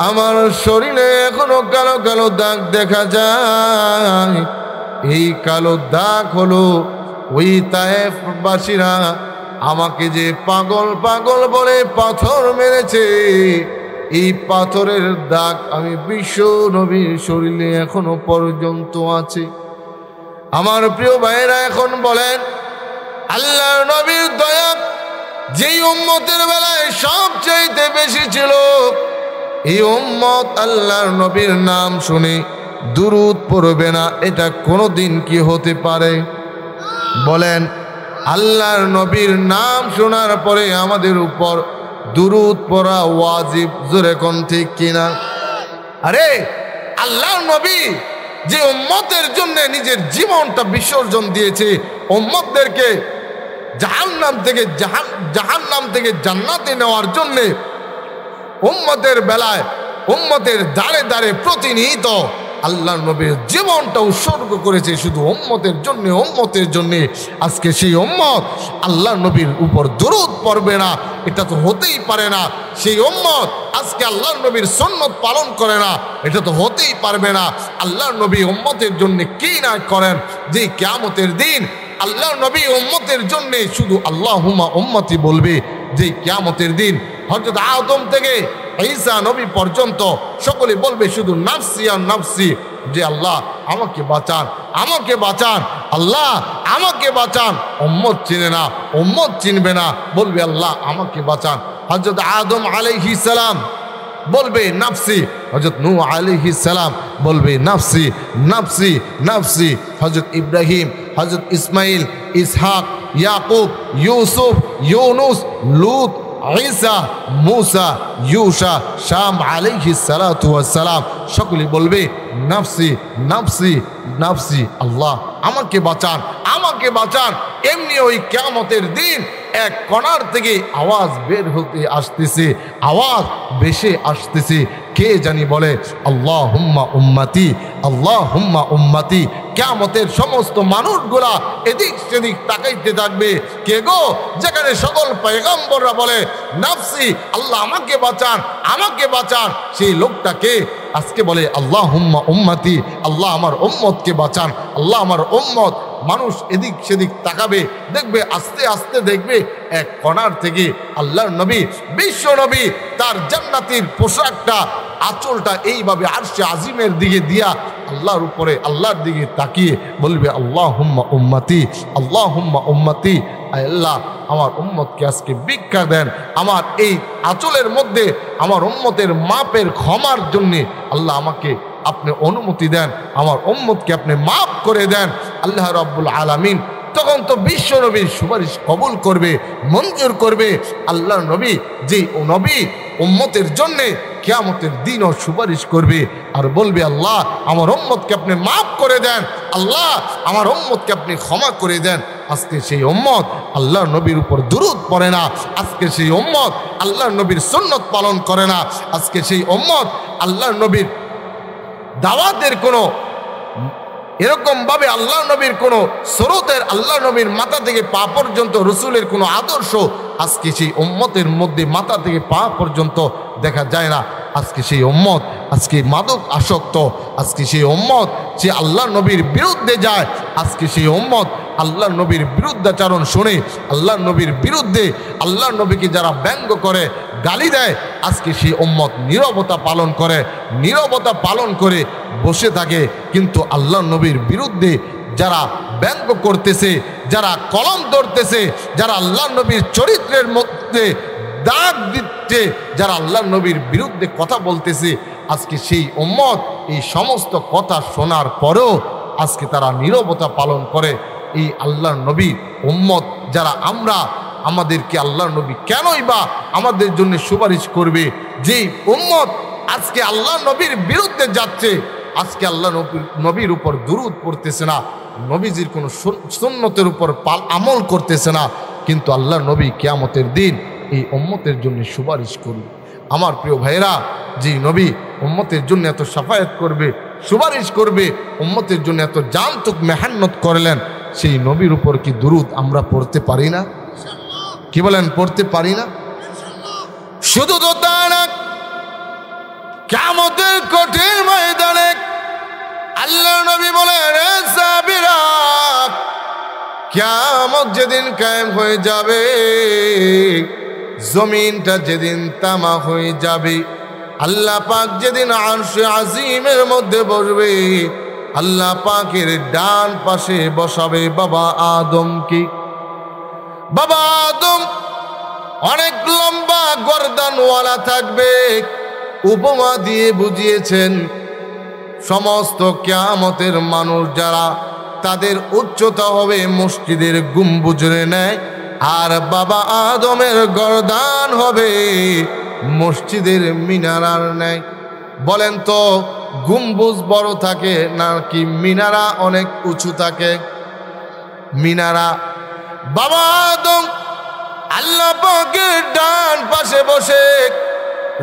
আমার শরীরে এখনো কালো কালো দাগ দেখা যায়। এই কালো দাগ হলো ওই তায়েফবাসীরা আমাকে যে পাগল পাগল বলে পাথর মেরেছে, এই পাথরের দাগ আমি বিশ্ব নবীর শরীরে এখনো পর্যন্ত আছে। আমার প্রিয় ভাইয়েরা, এখন বলেন, আল্লাহর নবীর দয়া যেই উম্মতের বেলায় সবচাইতে বেশি ছিল, এই উম্মত আল্লাহর নবীর নাম শুনে দুরূদ পড়বে না, এটা কোনোদিন কি হতে পারে? বলেন, আল্লাহর নবীর নাম শোনার পরে আমাদের উপর দুরূদ পড়া ওয়াজিব। জোরে কোন ঠিক কিনা? আরে আল্লাহর নবী যে উম্মতের জন্য নিজের জীবনটা বিসর্জন দিয়েছে, উম্মতদেরকে জাহান্নাম থেকে জান্নাতে নেওয়ার জন্য, উম্মতের বেলায় উম্মতের দ্বারে দ্বারে প্রতিনিয়ত আল্লাহর নবীর জীবনটা উৎসর্গ করেছে শুধু উম্মতের জন্য, উম্মতের জন্য। আজকে সেই উম্মত আল্লাহর নবীর উপর দরুদ পড়বে না, এটা তো হতেই পারে না। সেই উম্মত আজকে আল্লাহর নবীর সুন্নত পালন করে না, এটা তো হতেই পারবে না। আল্লাহর নবী উম্মতের জন্য কি না করেন, যে কিয়ামতের দিন আল্লাহর নবী উম্মতের জন্য শুধু আল্লাহুম্মা উম্মতি বলবে। যে কিয়ামতের দিন হযরত আদম থেকে ঈসা নবী পর্যন্ত সকলে বলবে শুধু নাফসি আর নাফসি, যে আল্লাহ আমাকে বাঁচান, আমাকে বাঁচান, আল্লাহ আমাকে বাঁচান। উম্মত চিনে না, উম্মত চিনবে না, বলবে আল্লাহ আমাকে বাঁচান। হযরত আদম আলাইহিস সালাম বলবে নাফসি, হযরত নূহ আলাইহিস সালাম বলবে নাফসি নাফসি নাফসি, হযরত ইব্রাহিম, হযরত ইসমাইল, ইসহাক, ইয়াকুব, ইউসুফ, ইউনুস, লূত, ঈসা, মূসা, ইউশা, শাম আলাইহিস সালাতু ওয়াস সালাম সকলে বলবে নাফসি নাফসি নাফসি, আল্লাহ আমাকে বাঁচান, আমাকে বাঁচান। এমনি ওই কিয়ামতের দিন এক কণার থেকে আওয়াজ বের হতে আসতেছে, আওয়াজ ভেসে আসতেছে, কে জানি বলে আল্লাহুম্মা উম্মতি, আল্লাহুম্মা উম্মতি। কিয়ামতের সমস্ত মানুষগুলা এদিক সেদিক তাকাইতে থাকবে, কে গো? যেখানে সকল পয়গম্বররা বলে নাফসি, আল্লাহ আমাকে বাঁচান, আমাকে বাঁচান, সেই লোকটাকে আজকে বলে আল্লাহুম্মা উম্মতি, আল্লাহ আমার উম্মতকে বাঁচান, আল্লাহ আমার উম্মত। মানুষ এদিক সেদিক তাকাবে, দেখবে আস্তে আস্তে দেখবে এক কণার থেকে আল্লাহর নবী, বিশ্ব নবী তার জান্নাতের পোশাকটা, আঁচলটা এইভাবে আরশে আজিমের দিকে দিয়া আল্লাহর উপরে, আল্লাহর দিকে তাকিয়ে বলবে আল্লাহুম্মা উম্মতি, আল্লাহুম্মা উম্মতি। আল্লাহ আমার উম্মতকে আজকে ভিক্ষা দেন, আমার এই আঁচলের মধ্যে আমার উম্মতের মাপের ক্ষমার জন্যে আল্লাহ আমাকে আপনি অনুমতি দেন, আমার উম্মতকে আপনি মাফ করে দেন। আল্লাহ রাব্বুল আলামিন তখন তো বিশ্ব নবীর সুপারিশ কবুল করবে, মঞ্জুর করবে। আল্লাহর নবী, যে নবী উম্মতের জন্যে কিয়ামতের দিনও সুপারিশ করবে আর বলবে আল্লাহ আমার উম্মতকে আপনি মাফ করে দেন, আল্লাহ আমার উম্মতকে আপনি ক্ষমা করে দেন। আজকে সেই উম্মত আল্লাহর নবীর উপর দুরূদ পড়ে না, আজকে সেই উম্মত আল্লাহর নবীর সুন্নত পালন করে না, আজকে সেই উম্মত আল্লাহর নবীর দাওয়াতের কোনো এরকমভাবে আল্লাহ নবীর কোনো স্রোতের, আল্লাহ নবীর মাথা থেকে পা পর্যন্ত রসুলের কোনো আদর্শ আজকে সেই উম্মতের মধ্যে মাথা থেকে পা পর্যন্ত দেখা যায় না। আজকে সেই উম্মত আজকে মাদক আসক্ত, আজকে সেই উম্মত যে আল্লাহ নবীর বিরুদ্ধে যায়, আজকে সেই উম্মত আল্লাহ নবীর বিরুদ্ধাচারণ শুনে, আল্লাহ নবীর বিরুদ্ধে আল্লাহ নবীকে যারা ব্যঙ্গ করে, গালি দেয়, আজকে সেই উম্মত নীরবতা পালন করে, নীরবতা পালন করে বসে থাকে। কিন্তু আল্লাহ নবীর বিরুদ্ধে যারা ব্যঙ্গ করতেছে, যারা কলম ধরতেছে, যারা আল্লাহ নবীর চরিত্রের মধ্যে দাগ দিচ্ছে, যারা আল্লাহ নবীর বিরুদ্ধে কথা বলতেছে, আজকে সেই উম্মত এই সমস্ত কথা শোনার পরেও আজকে তারা নীরবতা পালন করে। এই আল্লাহর নবী উম্মত যারা আমরা, আমাদেরকে আল্লাহর নবী কেনই বা আমাদের জন্য সুপারিশ করবে? যেই উম্মত আজকে আল্লাহ নবীর বিরুদ্ধে যাচ্ছে, আজকে আল্লাহ নবীর উপর দুরূদ পড়তেছে না, নবীজির কোনো সুন্নতের উপর আমল করতেছে না, কিন্তু আল্লাহ নবী কিয়ামতের দিন এই উম্মতের জন্য সুপারিশ করবে। আমার প্রিয় ভাইরা, যেই নবী উম্মতের জন্য এত সাফায়াত করবে, সুপারিশ করবে, উম্মতের জন্য এত জানতুক মেহান্নত করলেন, সেই নবীর উপর কি দুরূদ আমরা পড়তে পারি না? কি বলেন, পড়তে পারি না? শুধু তো তা না, কিয়ামতের কঠিন ময়দানে আল্লাহ নবী বলে, রে সাহাবীরা, কিয়ামত যেদিন কায়েম হয়ে যাবে, জমিনটা যেদিন তামা হয়ে যাবে, আল্লাহ পাক যেদিন আরশে আজিমের মধ্যে বসবে, আল্লাহ পাকের ডান পাশে বসাবে বাবা আদমকে। বাবা আদম অনেক লম্বা গর্দানওয়ালা থাকবে। উপমা দিয়ে বুঝিয়েছেন সমস্ত কিয়ামতের মানুষ যারা, তাদের উচ্চতা হবে মসজিদের গম্বুজের ন্যায়, আর বাবা আদমের গর্দান হবে মসজিদের মিনারার ন্যায়। বলেন তো, গম্বুজ বড় থাকে নাকি মিনারা অনেক উঁচু থাকে? মিনারা। বাবা আদম আল্লাহ পাকের ডান পাশে বসে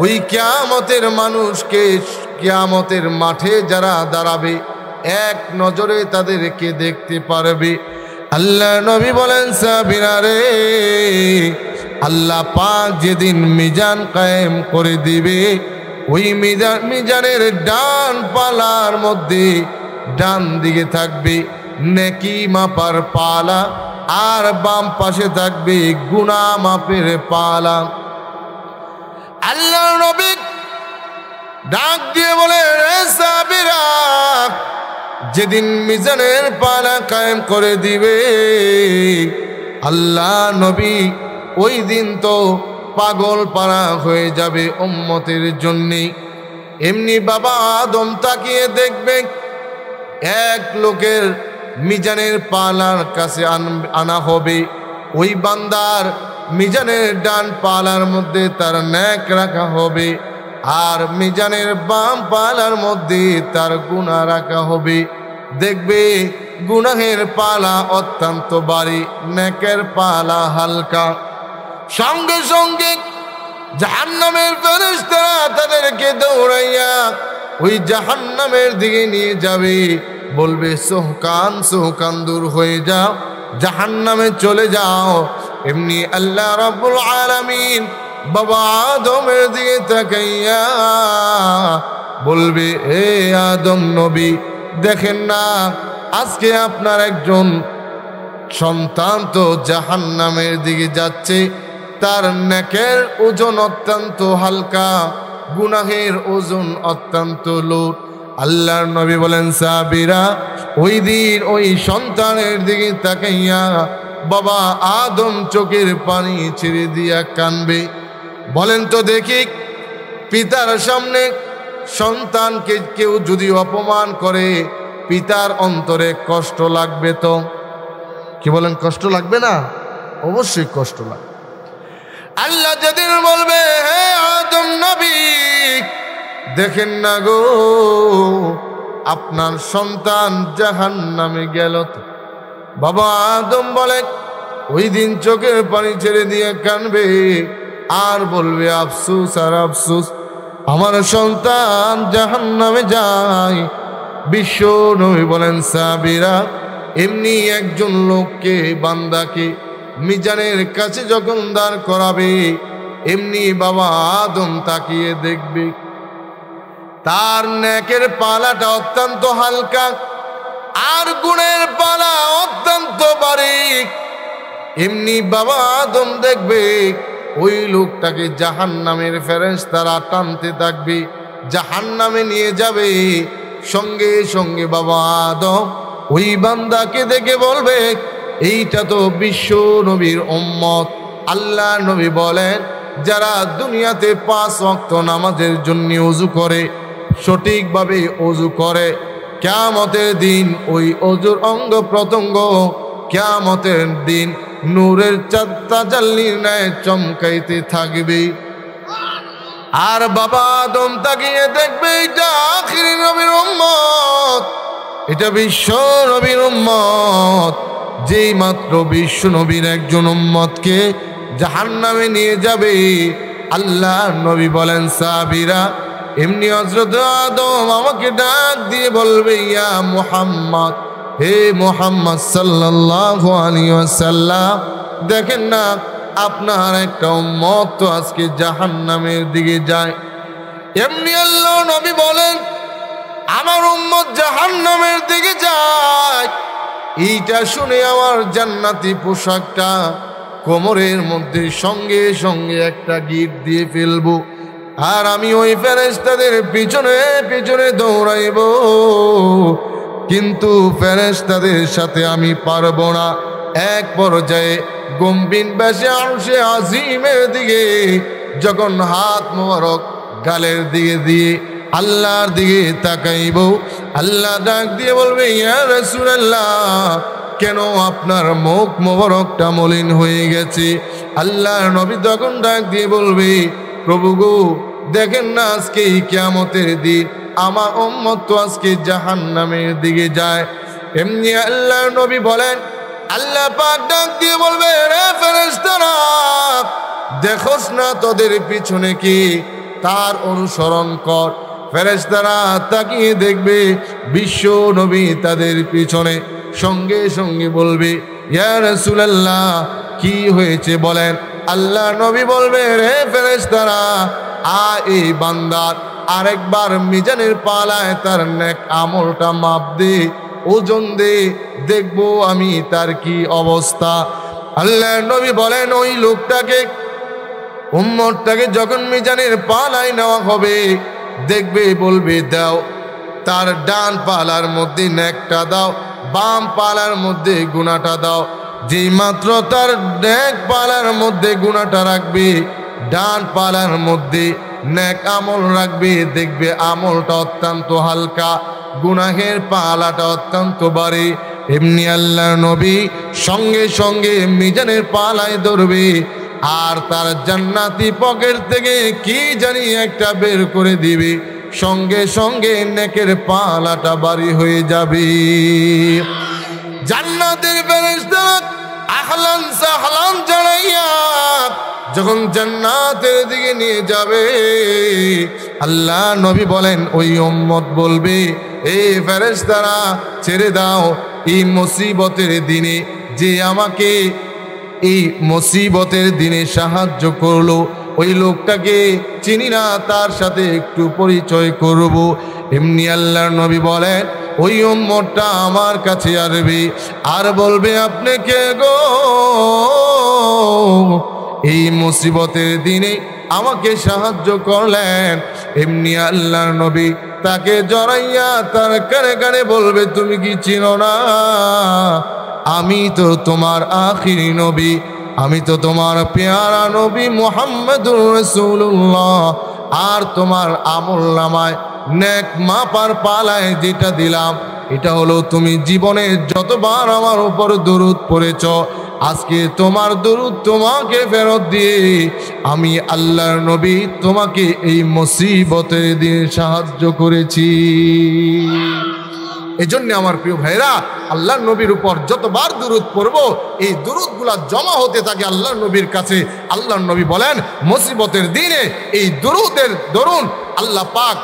ওই কিয়ামতের মানুষকে, কিয়ামতের মাঠে যারা দাঁড়াবে, এক নজরে তাদেরকে দেখতে পারবে। আল্লাহ নবী বলেন, সাহাবীরা রে, আল্লাহ পাক যেদিন মিজান কায়েম করে দিবে, ওই মিজানের ডান পালার মধ্যে ডান দিকে থাকবে নেকি মাপার পালা, আর বাম পাশে থাকবে গুনাহ মাপের পালা। আল্লাহ নবী ডাক দিয়ে বলে, রে সাহাবীরা, যেদিন মিজানের পালা কায়েম করে দিবে আল্লাহ নবী, ওই দিন তো পাগল পারা হয়ে যাবে উম্মতের জন্যে। এমনি বাবা আদম তাকিয়ে দেখবে, এক লোকের মিজানের পালার কাছে আনা হবে, ওই বান্দার মিজানের ডান পালার মধ্যে তার নেক রাখা হবে, আর মিজানের বাম পালার মধ্যে তার গুনাহ রাখা হবে। দেখবে গুনাহের পালা অত্যন্ত ভারী, নেকের পালা হালকা। সঙ্গে সঙ্গে জাহান্নামের ফেরেশতারা তাদেরকে দৌড়াইয়া ওই জাহান্নামের দিকে নিয়ে যাবে, বলবে সোহকান সোহকান দূর হয়ে যাও, জাহান্নামে চলে যাও। এমনি আল্লাহ রাব্বুল আলামিন বাবা আদমের দিকে তাকাইয়া বলবে, এ আদম নবী, দেখেন না আজকে আপনার একজন সন্তান তো জাহান্নামের দিকে যাচ্ছে, তার নেকের ওজন অত্যন্ত হালকা, গুনাহের ওজন অত্যন্ত লোট। আল্লাহর নবী বলেন, সাহাবীরা, ওই দিন ওই সন্তানের দিকে তাকাইয়া বাবা আদম চোখের পানি ছেড়ে দিয়া কানবে। বলেন তো দেখি, পিতার সামনে সন্তানকে কেউ যদি অপমান করে, পিতার অন্তরে কষ্ট লাগবে তো? কি বলেন, কষ্ট লাগবে না? অবশ্যই কষ্ট লাগবে। আল্লাহ যেদিন বলবে, হে আদম নবী, দেখেন না গো আপনার সন্তান জাহান্নামে গেল তো। বাবা আদম বলে, ওই দিন চোখের পানি ছেড়ে দিয়ে কানবে আর বলবে, আফসুস আর আফসুস, আমার সন্তান জাহান্নামে যায়। বিশ্ব নবী বলেন, সাহাবীরা, এমনি একজন লোককে, বান্দাকে মিজানের কাছে যখন দাঁড় করাবে, এমনি বাবা আদম তাকিয়ে দেখবে তার নেকের পালাটা অত্যন্ত হালকা আর গুণের পালা অত্যন্ত বারিক। এমনি বাবা আদম দেখবে ওই লোকটাকে জাহান্নামের ফেরেশতারা টানতে থাকবে, জাহান্নামে নিয়ে যাবে। সঙ্গে সঙ্গে বাবা আদম ওই বান্দাকে দেখে বলবে, এইটা তো বিশ্ব নবীর উম্মত। আল্লাহ নবী বলেন, যারা দুনিয়াতে 5 ওয়াক্ত নামাজের জন্য ওযু করে, সঠিকভাবে ওযু করে, কিয়ামতের দিন ওই ওযুর অঙ্গ প্রত্যঙ্গ কিয়ামতের দিন নূরের তাজাল্লির ন্যায় চমকাইতে থাকবে। আর বাবা আদম তাকিয়ে দেখবে, এটা আখিরি নবীর উম্মত, এটা বিশ্ব নবীর উম্মত। যেই মাত্র বিশ্ব নবীর একজন উম্মতকে জাহান্নামে নিয়ে যাবে, আল্লাহ নবী বলেন, সাহাবীরা, এমনি হযরত আদম আমাকে ডাক দিয়ে বলবে, ইয়া মুহাম্মদ, হে মুহাম্মদ সাল্লাল্লাহু আলাইহি ওয়াসাল্লাম, দেখেন না আপনার একটা উম্মত তো আজকে জাহান্নামের দিকে যায়। এমনি আল্লাহ নবী বলেন, আমার উম্মত জাহান্নামের দিকে যায়। এইটা শুনে আমার জান্নাতি পোশাকটা কোমরের মধ্যে সঙ্গে সঙ্গে একটা গিট দিয়ে ফেলবো, আর আমি ওই ফেরেশতাদের পিছনে পিছনে দৌড়াইব। কিন্তু ফেরেশতাদের সাথে আমি পারবো না। এক পর্যায়ে গম্ভীর বেশে আরশে আজিমের দিকে যখন হাত মোবারক গালের দিকে দিয়ে আল্লাহর দিকে তাকাইব, আল্লাহ ডাক দিয়ে বলবে, ইয়া রাসূলুল্লাহ, কেন আপনার মুখ মোবারকটা মলিন হয়ে গেছে? আল্লাহর নবী তখন ডাক দিয়ে বলবে, প্রভু গো, দেখেন না আজকে এই কিয়ামতের দিন আমার উম্মত তো আজকে জাহান্নামের দিকে যায়। এমনি আল্লাহর নবী বলেন, আল্লাহ পাক ডাক দিয়ে বলবে, রে ফেরেশতারা, দেখোস না তোদের পিছনে কি, তার অনুসরণ কর। ফেরেশতারা তাকিয়ে দেখবে বিশ্ব নবী তাদের পিছনে। সঙ্গে সঙ্গে বলবে, ইয়া রাসূলুল্লাহ, কি হয়েছে বলেন। আল্লাহ নবী বলবে, রে ফেরেশতারা, এই বান্দার আরেকবার মিজানের পালায় তার নেক আমলটা মাপ দে, ওজন দে, দেখবো আমি তার কি অবস্থা। আল্লাহ নবী বলেন, ওই লোকটাকে, উম্মতটাকে যখন মিজানের পালায় নেওয়া হবে, দেখবে বলবে দাও, তার ডান পালার মধ্যে নেকটা দাও, বাম পালার মধ্যে গুনাহটা দাও। যেই মাত্র তার নেক পালার মধ্যে গুনাহটা রাখবে, ডান পালার মধ্যে নেক আমল রাখবে, দেখবে আমলটা অত্যন্ত হালকা, গুনাহের পালাটা অত্যন্ত ভারী। এমনি আল্লাহর নবী সঙ্গে সঙ্গে মিজানের পালায় ধরবে, আর তার জান্নাতি পকেট থেকে কি জানি একটা বের করে দিবে, সঙ্গে সঙ্গে নেকের পালাটা ভারী হয়ে যাবে। জান্নাতের ফেরেশতারা আহলান সাহলান জানাইয়া যখন জান্নাতের দিকে নিয়ে যাবে, আল্লাহ নবী বলেন ওই উম্মত বলবে, এই ফেরেশতারা ছেড়ে দাও, এই মুসিবতের দিনে যে আমাকে এই মুসিবতের দিনে সাহায্য করলো, ওই লোকটাকে চিনি না, তার সাথে একটু পরিচয় করব। এমনি আল্লাহর নবী বলেন ওই উম্মতটা আমার কাছে আসবে আর বলবে, আপনি কে গো? এই মুসিবতের দিনে আমাকে সাহায্য করলেন। এমনি আল্লাহর নবী তাকে জড়াইয়া তার কানে কানে বলবে, তুমি কি চিনো না আমি তো তোমার আখিরি নবী, আমি তো তোমার পেয়ারা নবী মুহাম্মদুর রাসূলুল্লাহ। আর তোমার আমলনামায় নেক মাপার পালায় যেটা দিলাম, এটা হলো তুমি জীবনে যতবার আমার উপর দরুদ পড়েছ, আজকে তোমার দরুদ তোমাকে ফেরত দিয়ে আমি আল্লাহর নবী তোমাকে এই মুসিবতের দিন সাহায্য করেছি। এজন্য আমার প্রিয় ভাইরা, আল্লাহর নবীর উপর যতবার দুরূদ পড়ব, এই দুরূদগুলা জমা হতে থাকে আল্লাহর নবীর কাছে। আল্লাহর নবী বলেন মুসিবতের দিনে এই দুরূদের দরুন আল্লাহ পাক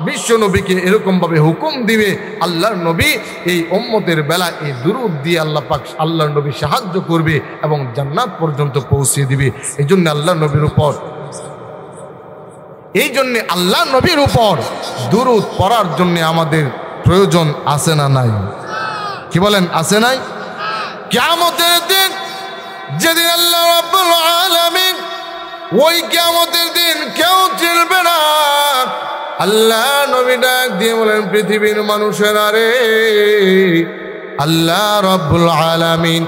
বিশ্ব নবীকে এরকম ভাবে হুকুম দিবে, আল্লাহর নবী এই উম্মতের বেলা এই দুরূদ দিয়ে আল্লাহ পাক আল্লাহর নবী সাহায্য করবে এবং জান্নাত পর্যন্ত পৌঁছে দিবে। এই জন্য আল্লাহর নবীর উপর আল্লাহর নবীর উপর দুরূদ পড়ার জন্য আমাদের প্রয়োজন আছে না নাই? কি বলেন, আছে নাই? কিয়ামতের দিন যেদিন আল্লাহ রাব্বুল আলামিন, ওই কিয়ামতের দিন কেউ চিনবে না। আল্লাহ নবী ডাক দিয়ে বলেন, পৃথিবীর মানুষেরা রে, আল্লাহ রাব্বুল আলামিন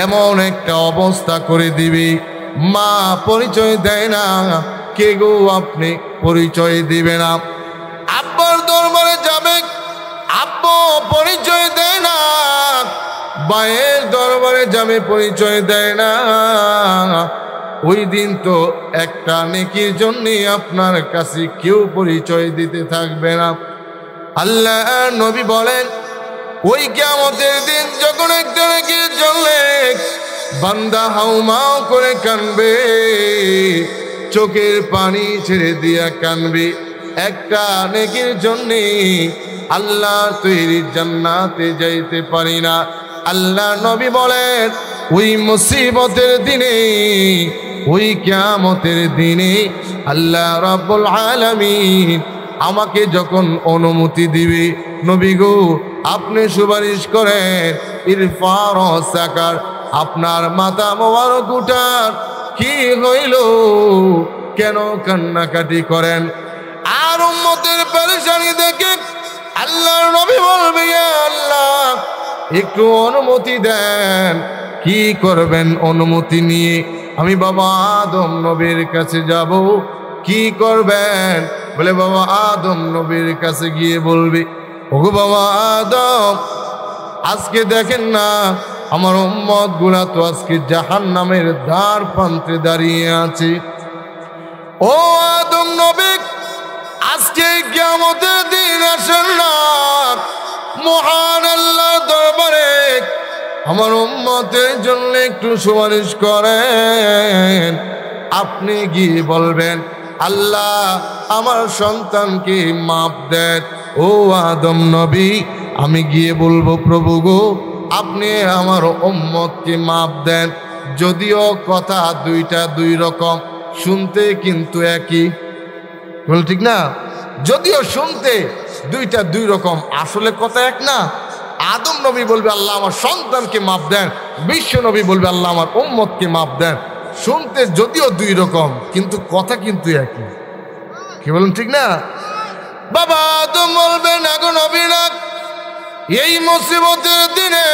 এমন একটা অবস্থা করে দিবে, মা পরিচয় দেয় না, কে গো আপনি, পরিচয় দিবে না। আব্বার দরবারে যাবে, আব্বু পরিচয় দেয় না, ভাইয়ের দরবারে যাবে, পরিচয় দেয় না। ওই দিন তো একটা নেকির জন্যে আপনার কাছে কেউ পরিচয় দিতে থাকবে না। আল্লাহ নবী বলেন, ওই কিয়ামতের দিন যখন একটা নেকির জন্য বান্দা হাউমাউ করে কানবে, চোখের পানি ছেড়ে দিয়া কানবে, একটা নেকির জন্যে আল্লাহ তৈরি জান্নাতে যাইতে পারি না। আল্লাহ নবী বলেন, ওই মুসিবতের দিনে, ওই কিয়ামতের দিনে আল্লাহ রাব্বুল আলামিন আমাকে যখন অনুমতি দিবে, নবী গো আপনি সুপারিশ করেন, ইরফার সাকার, আপনার মাথা মোবারক উঠান, কি হইল, কেন কান্নাকাটি করেন? আর উম্মতের পেরেশানি দেখে আল্লাহর নবী বলবে, ইয়া আল্লাহ একটু অনুমতি দেন। কি করবেন? অনুমতি নিয়ে আমি বাবা আদম নবীর কাছে যাব। কি করবেন? বলে বাবা আদম নবীর কাছে গিয়ে বলবে, ওগো বাবা আদম, আজকে দেখেন না আমার উম্মত গুলা তো আজকে জাহান্নামের দ্বার প্রান্তে দাঁড়িয়ে আছে। ও আদম নবী, আজকে কিয়ামতের দিন আসেন না, মহান আল্লাহর দরবারে আমার উম্মতের জন্য একটু সুপারিশ করেন। আপনি গিয়ে বলবেন, আল্লাহ আমার সন্তানকে মাফ দেন। ও আদম নবী, আমি গিয়ে বলবো, প্রভু গো আপনি আমার উম্মতকে মাফ দেন। যদিও কথা দুইটা দুই রকম, শুনতে কিন্তু একই, বল ঠিক না? যদিও শুনতে দুইটা দুই রকম, আসলে কথা এক না। আদম নবী বলবে আল্লাহ আমার সন্তানকে মাফ দেন, বিশ্ব নবী বলবে আল্লাহ আমার উম্মতকে মাফ দেন। শুনতে যদিও দুই রকম, কিন্তু কথা কিন্তু একই। কি বলেন, ঠিক না? বাবা আদম বলবেন আগো নবী না, এই মুসিবতের দিনে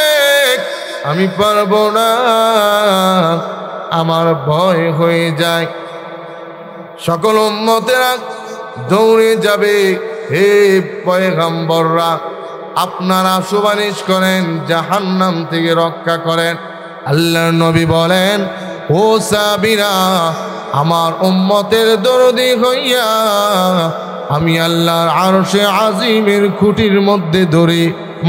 আমি পারবো না, আমার ভয় হয়ে যায়। সকল উম্মতেরা দৌড়ে যাবে, হে পয়গম্বররা আপনারা সুপারিশ করেন, জাহান্নাম থেকে রক্ষা করেন। আল্লাহর নবী বলেন, ও সাহাবীরা আমার উম্মতের দরদি হইয়া আমি আল্লাহর আরশে আজিমের খুঁটির মধ্যে ধরে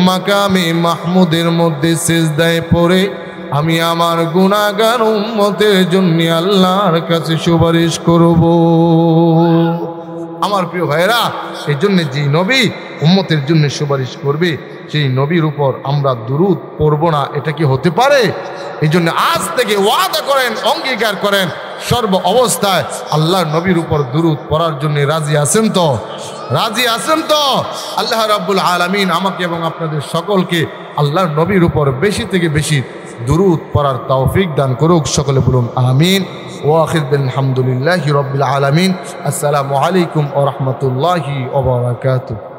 মাকামে মাহমুদের মধ্যে সিজদায় পড়ে আমি আমার গুনাহগার উম্মতের জন্য আল্লাহর কাছে সুপারিশ করব। আমার প্রিয় ভাইরা, এই জন্য যে নবী উম্মতের জন্য সুপারিশ করবে সেই নবীর উপর আমরা দুরূদ পড়ব না, এটা কি হতে পারে? এই জন্য আজ থেকে ওয়াদা করেন, অঙ্গীকার করেন, সর্ব অবস্থায় আল্লাহর নবীর উপর দুরূদ পড়ার জন্য রাজি আছেন তো? রাজি আছেন তো? আল্লাহ রাব্বুল আলামিন আমাকে এবং আপনাদের সকলকে আল্লাহর নবীর উপর বেশি থেকে বেশি দুরূদ পড়ার তৌফিক দান করুক। সকলে বলুন আমিন। ওয়া আখির বিল হামদুলিল্লাহি রাব্বিল আলামিন। আসসালামু আলাইকুম ওয়া রাহমাতুল্লাহি ওয়া বারাকাতুহু।